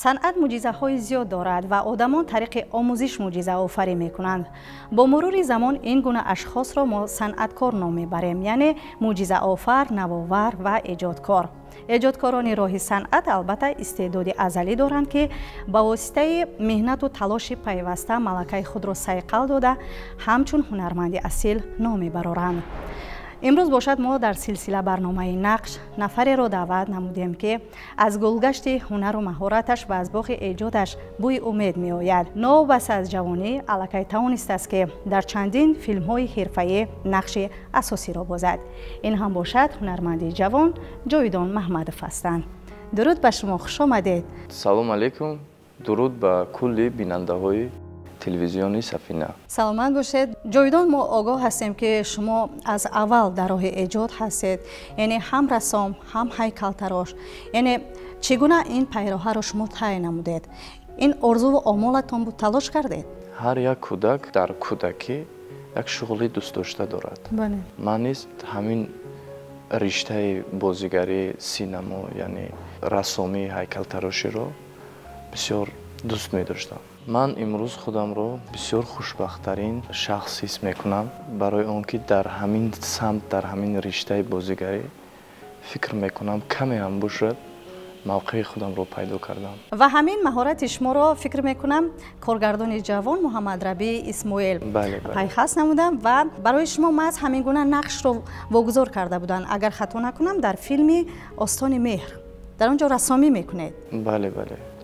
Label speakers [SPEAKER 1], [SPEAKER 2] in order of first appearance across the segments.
[SPEAKER 1] صنعت معجزه‌های زیاد دارد و آدمان طریق آموزش معجزه آفرین می‌کنند. با مرور زمان این گونه اشخاص را ما صنعتکار نام می‌بریم، یعنی معجزه آفر، نوآور و ایجادکار. ایجادکاران راه صنعت البته استعداد ازلی دارند که با واسطه مهنت و تلاش پیوسته ملکه خود را صیقل داده همچون هنرمند اصیل نام می‌برند. امروز باشد ما در سلسله برنامه نقش نفری را دعوت نمودیم که از گلگشت هنر و مهارتش و از باغ ایجادش بوی امید می آید. نو بس از جوانی الکی توانسته است که در چندین فیلم های حرفه‌ای نقش اساسی را بازد. این هم باشد هنرمند جوان جاویدان محمدов هستند. درود به شما، خوش آمدید.
[SPEAKER 2] سلام علیکم. درود به کل بیننده های تلویزیونی سفینه.
[SPEAKER 1] سلامت باشید. جاویدان، ما آگاه هستیم که شما از اول در راه ایجاد هستید، یعنی هم رسام هم هیکل‌تراش. یعنی چگونه این پیراه را شما طی نمودید؟ این آرزو و آمالتان بود، تلاش کردید؟
[SPEAKER 2] هر یک کودک در کودکی یک شغلی دوست داشته دارد.
[SPEAKER 1] بله.
[SPEAKER 2] من نیز همین رشته بازیگری، سینما یعنی رسامی، هیکل‌تراشی را بسیار دوست می داشتم. من امروز خودم رو بسیار خوشبخت‌ترین شخص حس میکنم برای آنکه در همین سمت، در همین رشته بازیگری فکر میکنم کمی هم باشد موقع خودم رو پیدا کردم.
[SPEAKER 1] و همین مهارت شما را فکر میکنم کارگردان جوان محمد ربیع اسماعیل پیخست نمودم و برای شما محض همین گونه نقش رو واگذار کرده بودن. اگر خطا نکنم در فیلم آستان مهر در اونجا رسامی میکنید.
[SPEAKER 2] بله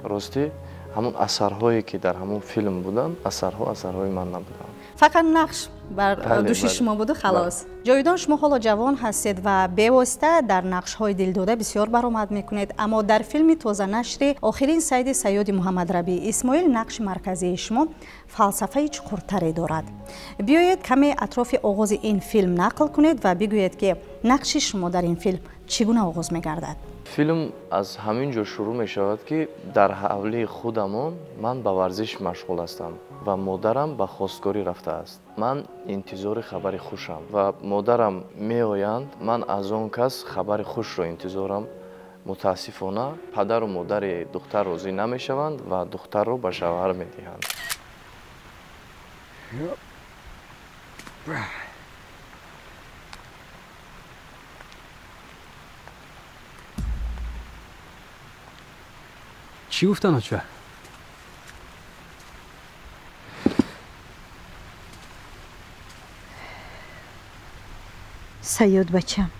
[SPEAKER 2] راستی همون اثرهایی که در همون فیلم بودن اثرهای من نبودن،
[SPEAKER 1] فقط نقش بر دوش شما بود و خلاص. جاویدان، شما حالا جوان هستید و بی‌واسطه در نقش‌های دلداده بسیار برآمد میکنید، اما در فیلم تازه نشر آخرین سید سیاد محمد ربیع اسماعیل نقش مرکزی شما فلسفه چقورتری دارد. بیایید کمی اطراف آغاز این فیلم نقل کنید و بگویید که نقش شما در این فیلم چگونه آغاز می‌گردد.
[SPEAKER 2] فیلم از همین جا شروع می شود که در حوله خودمان من به ورزش مشغول هستم و مادرم به خواستگاری رفته است. من انتظار خبر خوشم و مادرم می آیند. من از آن کس خبر خوش را انتظارم. متاسفانه پدر و مادر دختر راضی نمی شوند و دختر را به شوهر می دهند.
[SPEAKER 3] چی گفتن آچه؟
[SPEAKER 4] سیاد بچم،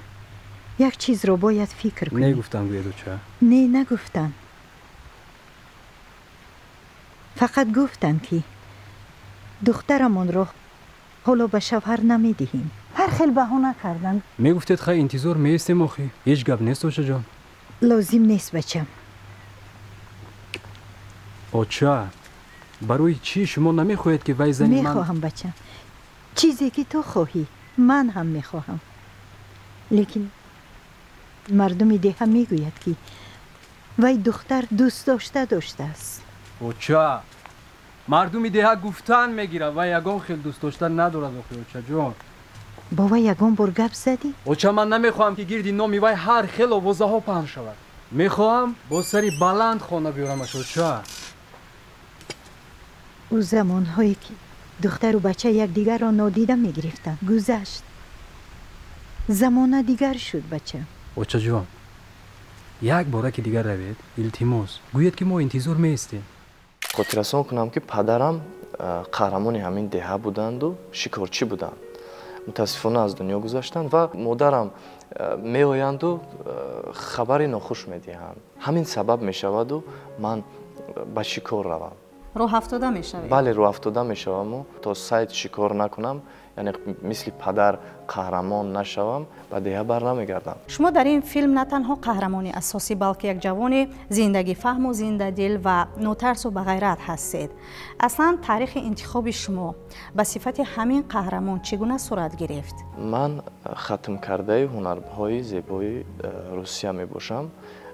[SPEAKER 4] یک چیز رو باید فکر کنی.
[SPEAKER 3] نگفتن گوید آچه؟
[SPEAKER 4] نه نگفتن. فقط گفتن که دخترمون رو حالا به شوهر نمیدهیم. هر خیل بهانه کردن.
[SPEAKER 3] میگفتید خیلی انتظار میستیم آخی. هیچ گپ نیست آچه جان.
[SPEAKER 4] لازم نیست بچم.
[SPEAKER 3] آچه برای چی شما نمیخواهید که وی زنی من؟
[SPEAKER 4] میخواهم بچم، چیزی که تو خواهی من هم میخواهم، لیکن مردم ده میگوید که وی دختر دوست داشته است.
[SPEAKER 3] آچه مردم ده گفتن میگیره و یگان خیلی دوست داشتن ندارد آچه جان.
[SPEAKER 4] با وی یگان بار گپ زدی؟
[SPEAKER 3] آچه من نمیخواهم که گردی نامی وی هر خیلی آوازه ها پهن شود. میخواهم با سری بلند خانه بیارمش آچه.
[SPEAKER 4] او زمانهایی که دختر و بچه یک دیگر را نادیده میگرفتن گذشت. زمانه دیگر شد بچه.
[SPEAKER 3] آچه جان، یک باره که دیگر روید التماس گوید که ما انتظار میستیم.
[SPEAKER 2] خاطررسان کنم که پدرم قهرمان همین دهه بودند و شکارچی بودند. متاسفانه از دنیا گذشتند و مادرم می آیند و خبری ناخوش می دهند. همین سبب می شود و من به شکار روم.
[SPEAKER 1] راه افتاده می شوید؟
[SPEAKER 2] بله، راه افتاده می شوم و تا سعی شکار نکنم، یعنی مثل پدر قهرمان نشوم، به دهه بر نمیگردم.
[SPEAKER 1] شما در این فیلم نه تنها قهرمان اساسی بلکه یک جوان زندگی فهم و زنده دل و نوترس و بغیرت هستید. اصلا تاریخ انتخاب شما به صفت همین قهرمان چگونه صورت گرفت؟
[SPEAKER 2] من ختم کرده هنرهای زیبای روسیه می باشم.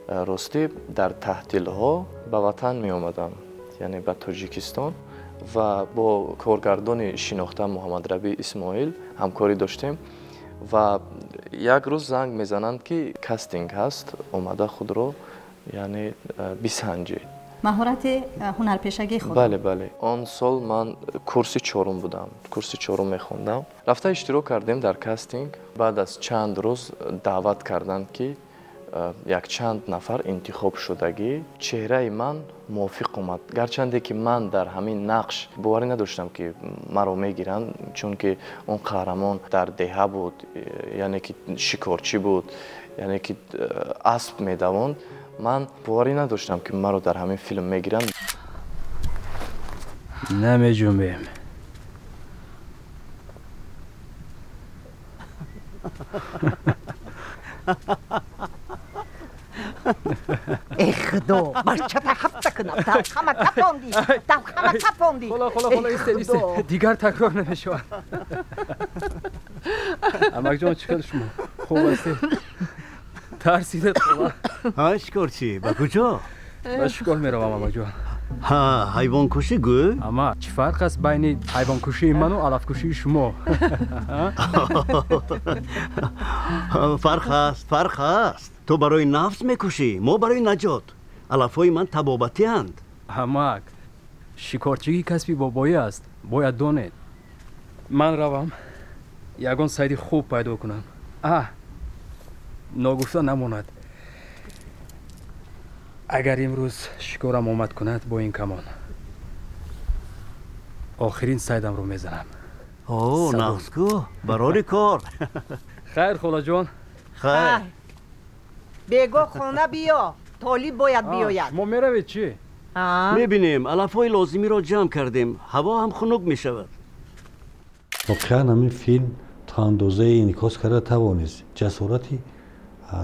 [SPEAKER 2] راستی در تحصیل ها به وطن می آمدم، یعنی به تاجیکستان، و با کارگردان شناخته محمد ربیع اسماعیل همکاری داشتیم و یک روز زنگ میزنند که کاستینگ هست، اومده خود رو یعنی بسنجید.
[SPEAKER 1] مهارت هنرپیشگی خود.
[SPEAKER 2] بله آن سال من کورس چهارم بودم، کورس چهارم میخوندم. رفته اشتراک کردیم در کاستینگ. بعد از چند روز دعوت کردند که یک چند نفر انتخاب شدگی چهره من موافق اومد، گرچنده که من در همین نقش باوری نداشتم که مرا میگیرن، چون که اون قهرمان در دهه بود، یعنی که شکارچی بود، یعنی که اسب میدواند. من باوری نداشتم که مرا در همین فیلم میگیرن.
[SPEAKER 3] نمیجنبیم.
[SPEAKER 5] ای خدا برچه هفته کنم دلخمه تپاندی
[SPEAKER 3] خلا ایسته دیگر تکرار نمیشود. امک جان چی شما؟ خوب هستی؟ ترسیدت خلا؟
[SPEAKER 6] ها شکارچی با کجا؟
[SPEAKER 3] با شکار میروم امک جان.
[SPEAKER 6] ها حیوان کشی گو؟
[SPEAKER 3] اما چی فرق است بین حیوان کشی من و علف کشی شما؟
[SPEAKER 6] فرق است. تو برای نفس میکشی، ما برای نجات. علفهای من طبابتی اند.
[SPEAKER 3] امک شکارچگی کسبی بابایی است، باید دانید. من روم یگان صید خوب پیدا کنم. ناگفته نماند. اگر امروز شکارم آمد کند با این کمان، آخرین صیدم رو میزنم.
[SPEAKER 6] نغزگو برای کار.
[SPEAKER 3] خیر خاله جان.
[SPEAKER 6] خیر.
[SPEAKER 5] بگو خونه بیا، طالب باید بیاید.
[SPEAKER 3] ما میروید چی؟
[SPEAKER 6] میبینیم علفهای لازمی را جمع کردیم، هوا هم خنک میشود.
[SPEAKER 7] واقعا همین فیلم تا اندازه انعکاس کرده توانست جسارتی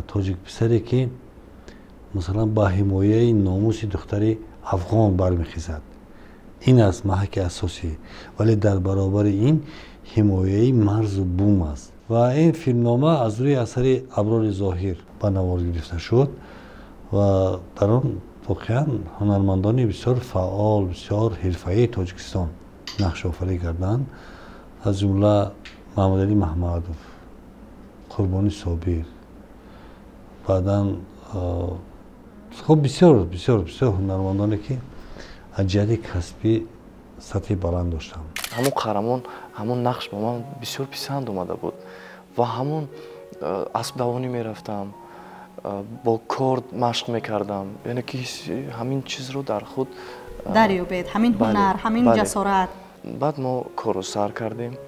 [SPEAKER 7] تاجیک پسری که مثلا با حمایه ناموس دختری افغان برمیخیزد، این است محک اساسی، ولی در برابر این حمایه مرز و بوم است. و این فیلمنامه از روی اثر ابرار ظاهر به نوار گرفته شد و در آن واقعا هنرمندان بسیار فعال، بسیار حرفه‌ای تاجیکستان نقش آفرینی کردند، از جمله محمد علی محمدوف، قربانی صابر، بعداً خب بسیار هنرمندانی که از جهت کسبی سطح بلند داشتم.
[SPEAKER 2] همون قهرمان، همون نقش به من بسیار پسند اومده بود و همون اسب دوانی میرفتم، با کرد مشق میکردم، یعنی که همین چیز رو در خود
[SPEAKER 1] دریابید، همین هنر، همین جسارت.
[SPEAKER 2] بعد ما کار رو سر کردیم.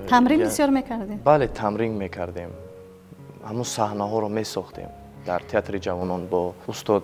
[SPEAKER 1] تمرین بسیار میکردیم.
[SPEAKER 2] بله تمرین میکردیم، همون صحنه ها رو میساختیم در تئاتر جوانان با استاد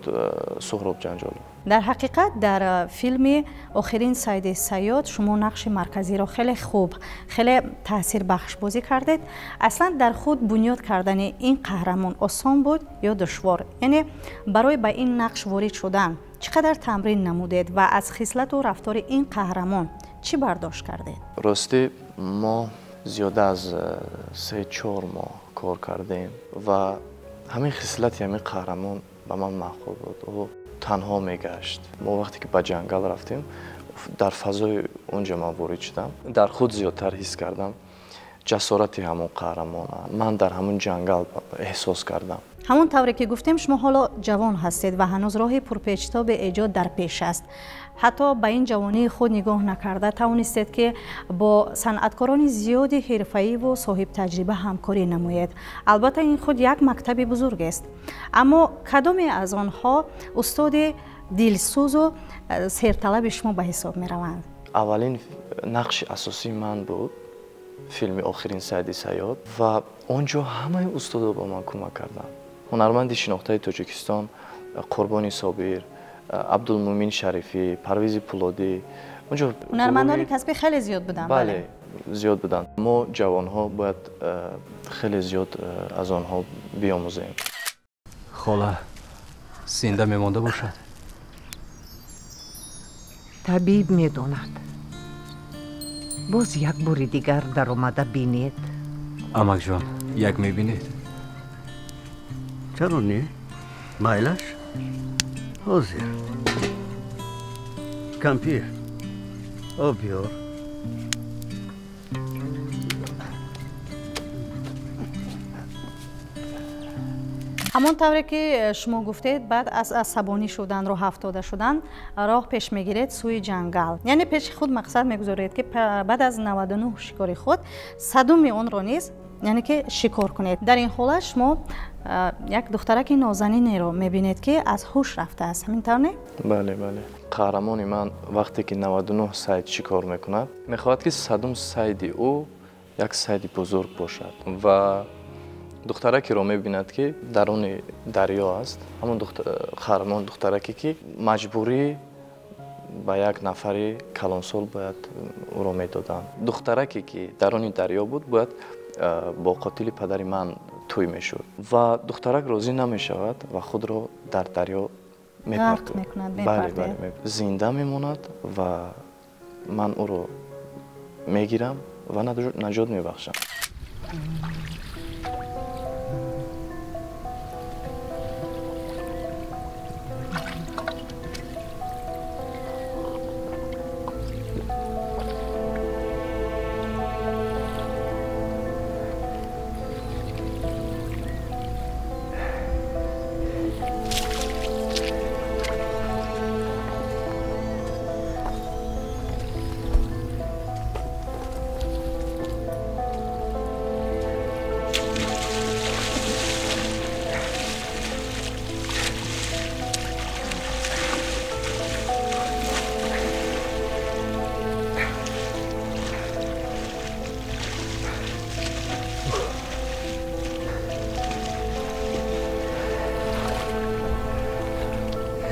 [SPEAKER 2] سهراب جنجالو. در
[SPEAKER 1] حقیقت در فیلم آخرین صید صیاد شما نقش مرکزی را خیلی خوب، خیلی تاثیر بخش بازی کردید. اصلا در خود بنیاد کردن این قهرمان آسان بود یا دشوار؟ یعنی برای به این نقش وارد شدن چقدر تمرین نمودید و از خصلت و رفتار این قهرمان چی برداشت کردید؟
[SPEAKER 2] راستی ما زیاده از 3-4 ماه کار کردیم و همین خصلت همین قهرمان به من معقول بود. او تنها میگشت. ما وقتی که به جنگل رفتیم در فضای اونجا من وارد شدم، در خود زیادتر حس کردم جسارت همون قهرمان من در همون جنگل احساس کردم.
[SPEAKER 1] همون طوری که گفتیم شما حالا جوان هستید و هنوز راه پرپیچ‌تاب ایجاد در پیش است. حتی به این جوانی خود نگاه نکرده توانستید که با صنعتکاران زیادی حرفه‌ای و صاحب تجربه همکاری نمایید. البته این خود یک مکتب بزرگ است، اما کدام از آنها استاد دلسوز و سرطلب شما به حساب می روند؟
[SPEAKER 2] اولین نقش اساسی من بود فیلم آخرین صید صیاد و اونجا همه استادا با من کمک کردند. هنرمند شناخته تاجیکستان قربانی صابر، عبدالمومن شریفی، پرویز پولادی، اونجا
[SPEAKER 1] هنرمندان کسبی خیلی زیاد بودن.
[SPEAKER 2] بله زیاد بودن. ما جوانها باید خیلی زیاد از آنها بیاموزیم.
[SPEAKER 3] خاله زنده میمانده باشد.
[SPEAKER 5] طبیب میداند. باز یک بار دیگر در اومده بینید.
[SPEAKER 3] امک جان یک میبینید؟
[SPEAKER 6] چرا نه؟ مایلش؟ حاضر. کمپیر آب بیار.
[SPEAKER 1] همون طوری که شما گفتید بعد از عصبانی شدن راه افتاده شدن راه پیش میگیرید سوی جنگل، یعنی پیش خود مقصد میگذارید که بعد از 99 شکار خود صدوم اون رو نیز یعنی که شکار کنید. در این حالت شما یک دخترک نازنینی رو میبینید که از هوش رفته است، همینطور نه؟
[SPEAKER 2] بله بله. قهرمانی من وقتی که 99 سید شکار میکند میخواهد که صدوم سیدی او یک سید بزرگ باشد و دخترکی رو میبیند که درون دریا است. همون قهرمان دخترکی که مجبوری با یک نفری کلانسول باید او رو میدادند. دخترکی که درون دریا بود باید با قاتل پدر من توی میشد و دخترک راضی نمیشود و خود رو در دریا میپرد. بله زنده میماند و من او رو میگیرم و نجات میبخشم.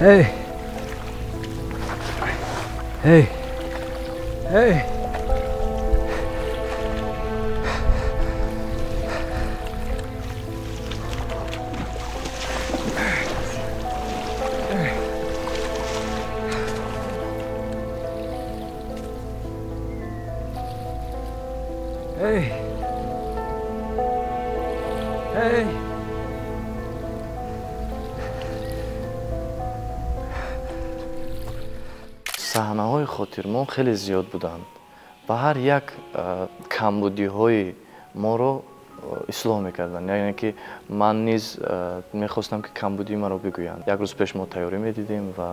[SPEAKER 3] Hey! Hey! Hey! Hey! Hey!
[SPEAKER 2] صحنه‌های خاطرمان خیلی زیاد بودند و هر یک کمبودی‌های ما رو اصلاح می‌کردند. یعنی که من نیز می‌خواستم که کمبودی ما رو بگویند. یک روز پیش ما تیاری می‌دیدیم و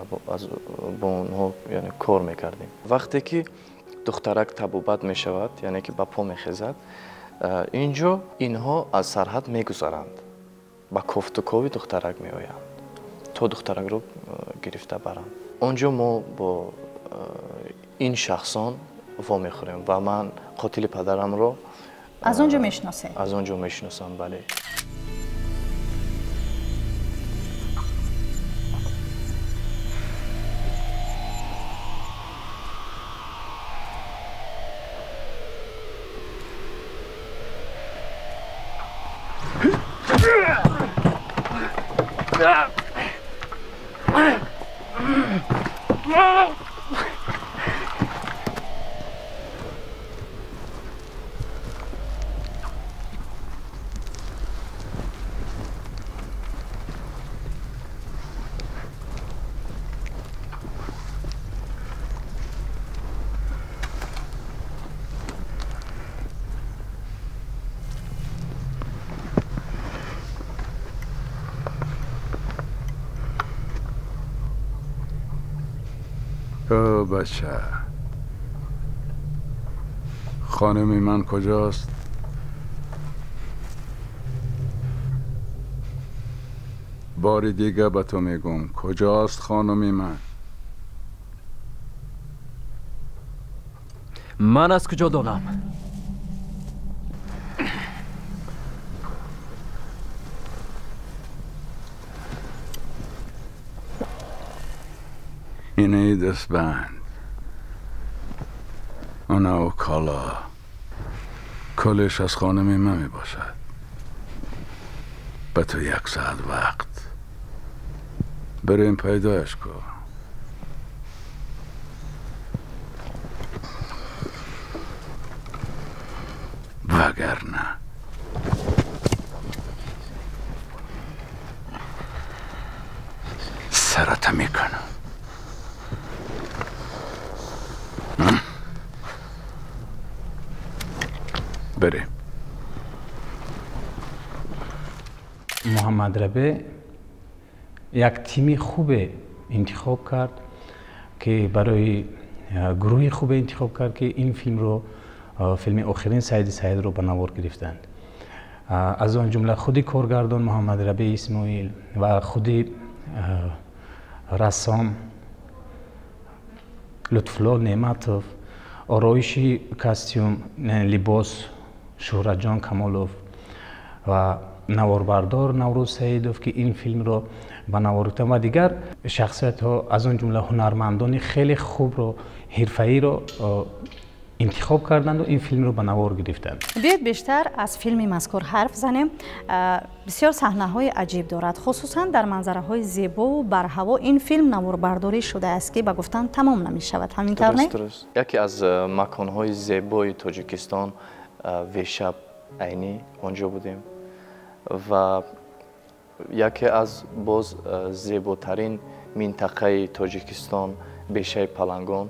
[SPEAKER 2] با اونها یعنی کار می‌کردیم. وقتی که دخترک تبوبت می‌شود یعنی که با پا می‌خیزد، اینجا اینها از سرحد می‌گذرند با کوفت و کوی دخترک می‌آیند تا دخترک رو گرفته برند. اونجا ما با این شخصان وا میخوریم و من قاتل پدرم رو
[SPEAKER 1] از اونجا میشناسه؟
[SPEAKER 2] از اونجا میشناسم. بله.
[SPEAKER 8] او بچه، خانمی من کجاست؟ باری دیگه به تو میگم کجاست خانمی من؟
[SPEAKER 3] من از کجا دانم؟
[SPEAKER 8] اینه دستبند، اونا و کالا، کلش از خانمی من می باشد. به تو 1 ساعت وقت، بریم پیدایش کن. وگرنه سرت میکنم.
[SPEAKER 9] محمد ربی یک تیم خوب انتخاب کرد که برای گروه خوب انتخاب کرد که این فیلم رو فیلم آخرین سعید رو به نوار گرفتند. از آن جمله خودی کارگردان محمد ربی اسماعیل و خودی رسام لطفالله نعمتوف، آرایش کاستیوم لباس شهرت جان کمالوف و نواربردار نوروز سعیدوف که این فیلم رو به نوار گرفتند و دیگر شخصیت ها از آن جمله هنرمندان خیلی خوب رو حرفه‌ای رو انتخاب کردند و این فیلم رو به نوار گرفتند.
[SPEAKER 1] بیاید بیشتر از فیلم مذکور حرف زنیم. بسیار صحنه‌های عجیب دارد، خصوصا در منظره‌های زیبا و بر هوا. این فیلم نواربرداری شده است که به گفتن تمام نمی‌شود. همینطور نه؟
[SPEAKER 2] درست. یکی از مکان‌های زیبای تاجیکستان ویشاب عینی آنجا بودیم و یکی از باز زیباترین منطقه تاجیکستان بیشه پلنگان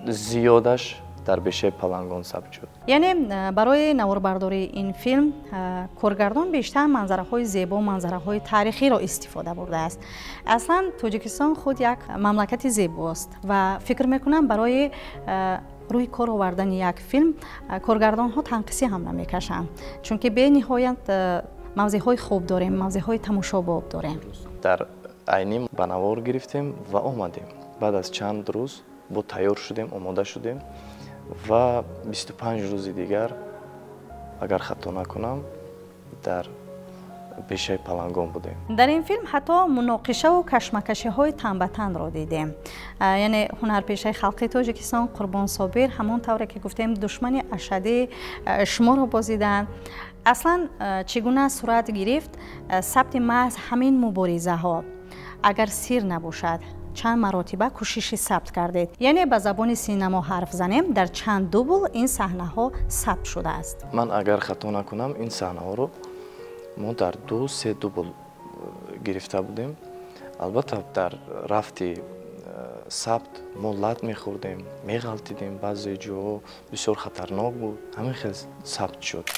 [SPEAKER 2] زیادش در بیشه پلنگان ثبت شد.
[SPEAKER 1] یعنی برای نواربرداری این فیلم کارگردان بیشتر منظره‌های زیبا و منظره‌های تاریخی را استفاده برده است. اصلا تاجیکستان خود یک مملکت زیباست و فکر میکنم برای روی کار آوردن یک فیلم کارگردان ها تنقیسی هم نمیکشند، چون که به نهایت موضوعهای خوب داریم، موضوعهای تماشاباب داریم.
[SPEAKER 2] در عینی به نوار گرفتیم و آمدیم. بعد از چند روز با تیار شدیم، آماده شدیم و 25 روز دیگر اگر خطا نکنم در بیشه پلنگان بودیم.
[SPEAKER 1] در این فیلم حتی مناقشه و کشمکشی های تن به تن را دیدیم. یعنی هنرپیشه خلقی تاجیکستان قربان صابر همون طوری که گفتیم دشمن اشدی شما را بازیدند. اصلا چگونه صورت گرفت ثبت محض همین مبارزه ها اگر سیر نباشد چند مراتبه کوشش ثبت کردید؟ یعنی به زبان سینما حرف زنیم در چند دوبل این صحنه ها ثبت شده است.
[SPEAKER 2] من اگر خطا نکنم این صحنه ها رو ما در 2-3 دوبل گرفته بودیم. البته در رفتی ثبت ما لط میخوردیم، میغلطیدیم، بعضی جاها بسیار خطرناک بود. همین خیلی ثبت شد.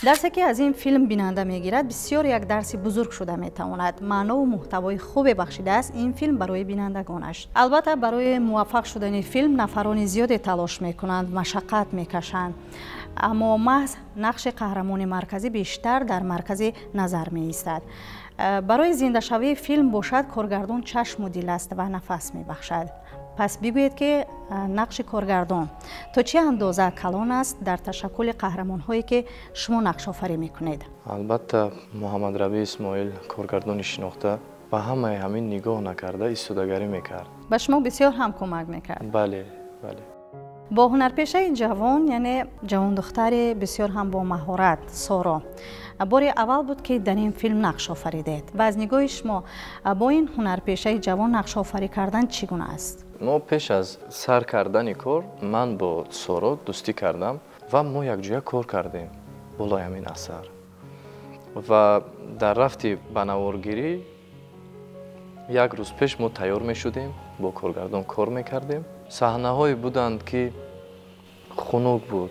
[SPEAKER 1] درسی که از این فیلم بیننده میگیرد بسیار یک درس بزرگ شده میتواند. معنا و محتوای خوب بخشیده است این فیلم برای بینندگانش. البته برای موفق شدن فیلم نفران زیادی تلاش میکنند، مشقت میکشند، اما محض نقش قهرمان مرکزی بیشتر در مرکز نظر می ایستد. برای زنده شوی فیلم باشد کارگردان چشم و دل است و نفس می بخشد. پس بگویید که نقش کارگردان تا چه اندازه کلان است در تشکل قهرمان هایی که شما نقش آفری میکنید؟
[SPEAKER 2] البته محمد ربی اسماعیل کارگردان شناخته و همین نگاه نکرده ایستادگی میکرد.
[SPEAKER 1] به شما بسیار هم کمک میکرد.
[SPEAKER 2] بله.
[SPEAKER 1] با هنرپیشه جوان، یعنی جوان دختر بسیار هم با مهارت، سارا، بار اول بود که در این فیلم نقش آفریدید و از نگاه شما با این هنرپیشه جوان نقش آفری کردن چگونه است؟
[SPEAKER 2] ما پیش از سر کردن کار من با سارا دوستی کردم و ما یک جای کار کردیم بالای همین اثر و در رفتی به نوارگیری یک روز پیش ما تیار می شدیم، با کارگردان کار می کردیم. صحنه هایی بودند که خنک بود،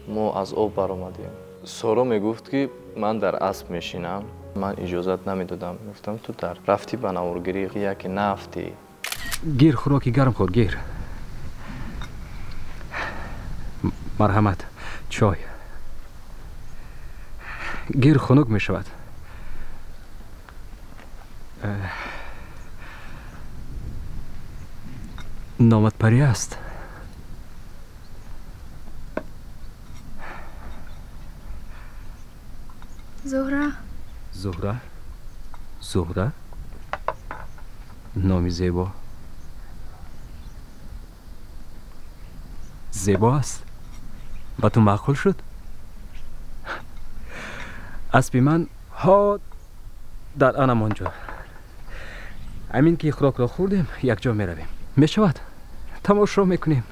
[SPEAKER 2] ما از آب برآمدیم. سارا می گفت که من در اسب می شینم، من اجازت نمی دادم. گفتم تو در رفتی به نوارگیری یک نفتی
[SPEAKER 3] گیر خوراکی گرم خور، گیر. مرحمت، چای. گیر خنک می شود. نامت پری است.
[SPEAKER 10] زهره.
[SPEAKER 3] زهره؟ زهره؟ نامی زیبا. زیبا است. با تو معقول شد؟ اسبی من ها در آنمانجا همین که خوراک را خوردیم یک جا می رویم میشود تماشا میکنیم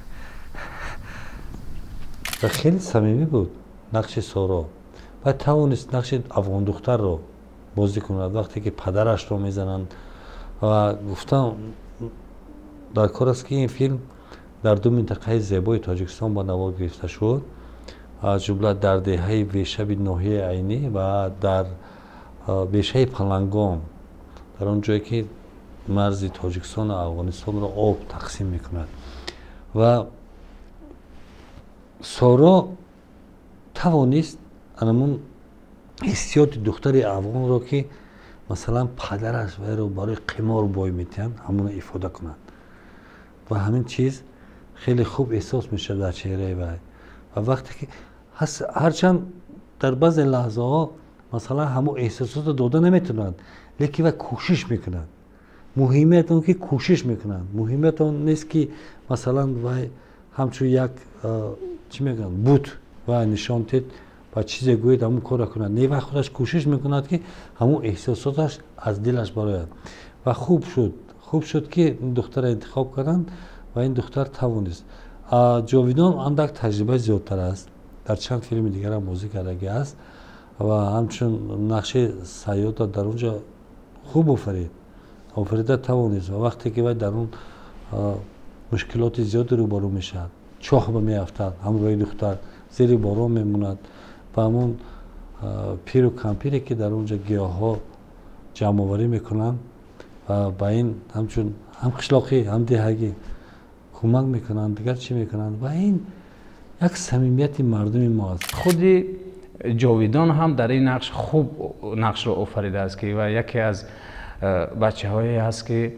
[SPEAKER 7] و خیلی صمیمی بود نقش سارا و توانست نقش افغان دختر رو بازی کند وقتی که پدرش رو میزنند و گفتم در کار است که این فیلم در دو منطقه زیبای تاجیکستان با نوار گرفته شد از جمله در دهه ویشب ناحیه عینی و در بیشه پلنگان در آن جایی که مرز تاجیکستان و افغانستان را آب تقسیم میکند و سارا توانست همون حسیات دختر افغان را که مثلا پدرش وی رو برای قمار بای میتن همون افاده کنند و همین چیز خیلی خوب احساس میشه در چهره وی و وقتی که هرچند در بعض لحظه ها مثلا همون احساسات داده نمیتونند لیکن و کوشش میکنند مهمیت اون که کوشش میکنند مهمیت اون نیست که مثلا وی همچون یک چی میگن بود و نشان تید و چیزی گوید همون کار کنند نه و خودش کوشش میکند که همون احساساتش از دلش برآید و خوب شد که دختر انتخاب کردند و این دختر توانست جاویدان اندک تجربه زیادتر است در چند فیلم دیگر هم بازی کرده است و همچون نقش صیاد در اونجا خوب آفریده توانست و وقتی که باید در اون مشکلات زیادی روبرو میشد چاه میافتد همراه دختر زیر باران میموند و همون پیر و کمپیری که در اونجا گیاه ها جمع آوری میکنند و با این همچون هم قشلاقی هم دهگی کمک میکنند دیگر چی میکنند و این یک صمیمیت مردم ما است
[SPEAKER 9] خودی جاویدان هم در این نقش خوب نقش را آفریده است که و یکی از بچه هایی هست که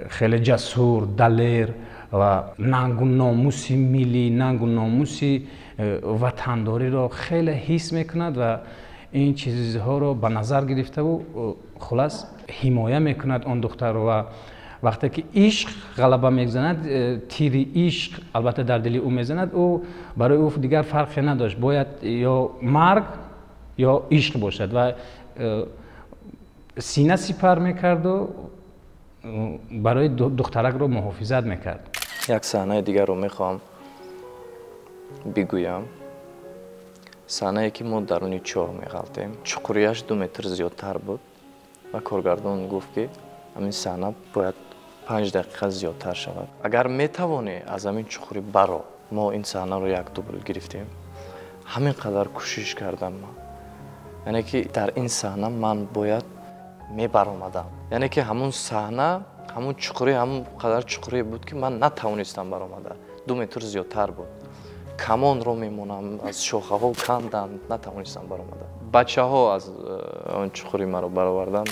[SPEAKER 9] خیلی جسور دلیر و ننگ و ناموس ملی ننگ و ناموس وطنداری را خیلی حس میکند و این چیزها را به نظر گرفته و خلاص حمایه میکند آن دختر و وقتی که عشق غلبه میزند تیر عشق البته در دل او میزند او برای او دیگر فرقی نداشت باید یا مرگ یا عشق باشد و سینه سپر میکرد و برای دخترک رو محافظت میکرد.
[SPEAKER 2] یک صحنه دیگر رو میخوام بگویم صحنه‌ای که ما درونی چاه میغلطیم چقوریش 2 متر زیادتر بود و کارگردان گفت که همین صحنه باید 5 دقیقه زیادتر شود اگر میتوانی از همین چقوری برو ما این صحنه رو یک دوبل گرفتیم همین قدر کوشش کردم من یعنی که در این صحنه من باید میبرآمدم یعنی که همون صحنه همون چقوری همون قدر چقوری بود که من نتوانستم برآمده 2 متر زیادتر بود کمان رو میمونم از شاخه ها کندم نتوانستم برآمده بچه ها از اون چقوری مرا برآوردن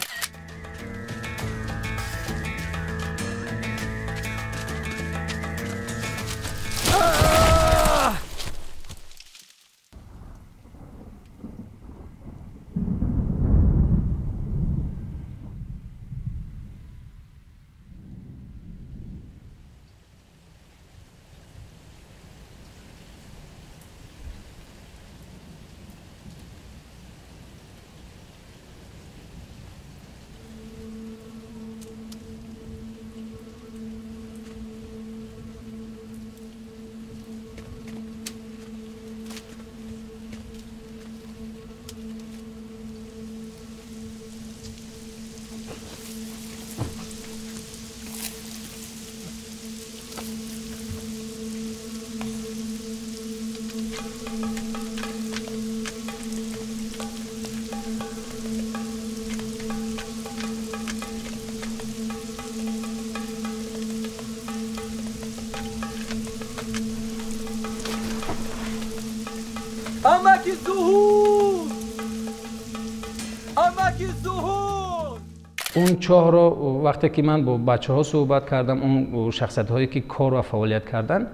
[SPEAKER 9] اون چاه رو وقتی که من با بچه ها صحبت کردم اون شخصیت هایی که کار و فعالیت کردن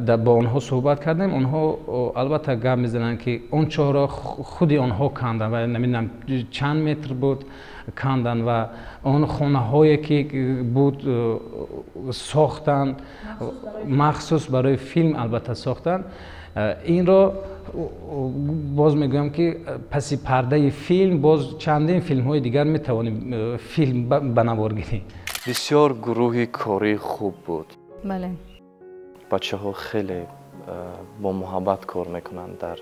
[SPEAKER 9] با اونها صحبت کردیم اونها البته گپ میزنن که اون چاه را خودی آنها کندن و نمیدونم چند متر بود کندن و اون خانه هایی که بود ساختن مخصوص برای فیلم البته ساختن این رو باز میگویم که پس پرده فیلم باز چندین فیلم های دیگر میتوانیم فیلم بنوارگیریم.
[SPEAKER 2] بسیار گروهی کاری خوب بود.
[SPEAKER 1] بله.
[SPEAKER 2] بچه ها خیلی با محبت کار میکنند در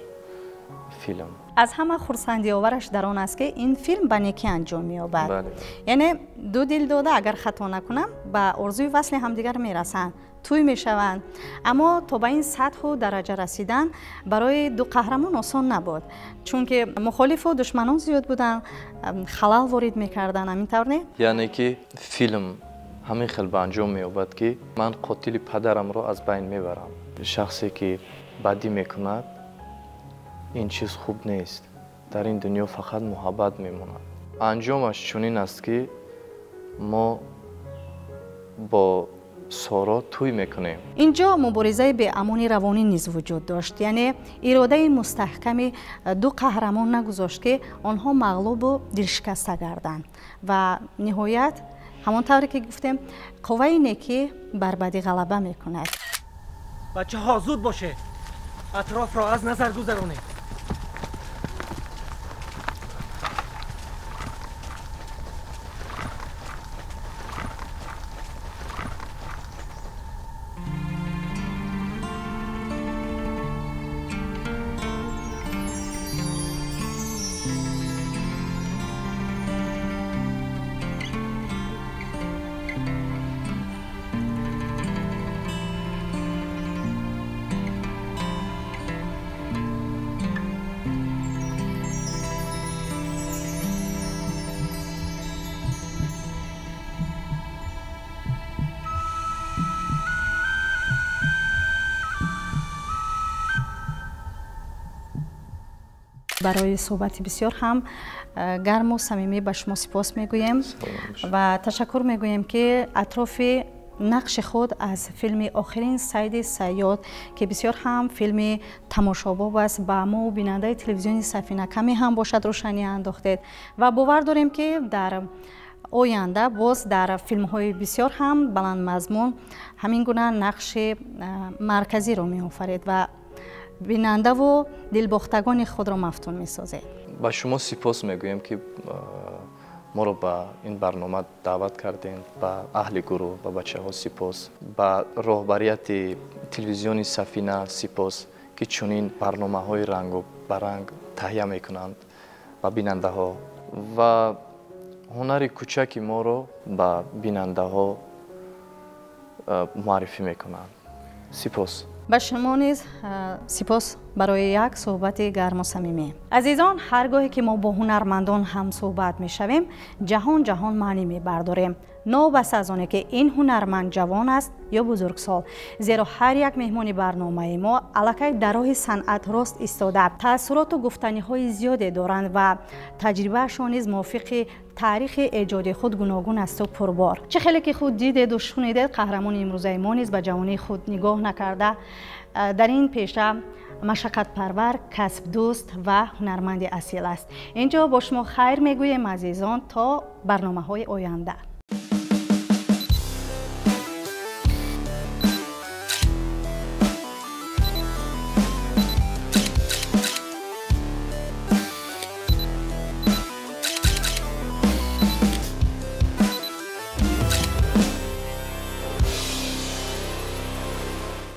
[SPEAKER 2] فیلم.
[SPEAKER 1] از همه خرسندی آورش در آن است که این فیلم به نیکی انجام می‌یابد.
[SPEAKER 2] بله.
[SPEAKER 1] یعنی دو دل داده اگر خطا نکنم به آرزوی وصل همدیگر میرسند، توی میشوند. اما تا به این سطح و درجه رسیدن برای دو قهرمان آسان نبود، چون که مخالف و دشمنان زیاد بودن، خلل وارد میکردن. همینطور نه؟
[SPEAKER 2] یعنی که فیلم همین خیلی به انجام می‌یابد که من قاتل پدرم رو از بین میبرم. شخصی که بدی میکند این چیز خوب نیست. در این دنیا فقط محبت میموند. انجامش چنین است که ما با سارا توی میکنیم.
[SPEAKER 1] اینجا مبارزه به امانی روانی نیز وجود داشت، یعنی اراده مستحکم دو قهرمان نگذاشت که آنها مغلوب و دلشکسته گردند و نهایت همانطوری که گفتیم قوه نیکی بر بدی غلبه میکند.
[SPEAKER 10] بچه ها زود باشه، اطراف را از نظر گذرونید.
[SPEAKER 1] برای صحبت بسیار هم گرم و صمیمی به شما سپاس میگویم و تشکر میگویم که اطراف نقش خود از فیلم آخرین سید صیاد که بسیار هم فیلم تماشاباب است به ما و بیننده تلویزیون سفینه کمی هم باشد روشنی انداختید و باور داریم که در آینده باز در فیلم های بسیار هم بلند مضمون همین گونه نقش مرکزی رو می آفرید و بیننده و دلباختگان خود را مفتون می سازید.
[SPEAKER 2] با شما سپاس میگویم که ما رو به این برنامه دعوت کردین. با اهل گروه و بچه ها سپاس، با رهبریت تلویزیون سفینه سپاس که چنین برنامه های رنگ و برنگ تهیه میکنند و بیننده ها و هنر کوچک ما رو به بیننده ها معرفی میکنند. سپاس.
[SPEAKER 1] به شما نیز سپاس برای یک صحبت گرم و صمیمی. عزیزان، هرگاهی که ما با هنرمندان هم صحبت می شویم جهان معنی می برداریم. نوبس از آنه که این هنرمند جوان است یا بزرگسال، زیرا هر یک مهمان برنامه ما الکی در راه صنعت راست ایستاده، تأثیرات و گفتنی های زیادی دارند و تجربه شان نیز موافق تاریخ ایجاد خود گوناگون است و پربار. چه خیلی که خود دیدید و شنیدید، قهرمان امروزه ما نیز به جوانی خود نگاه نکرده در این پیشه مشقت پرور، کسب دوست و هنرمند اصیل است. اینجا با شما خیر میگویم عزیزان تا برنامه های آینده.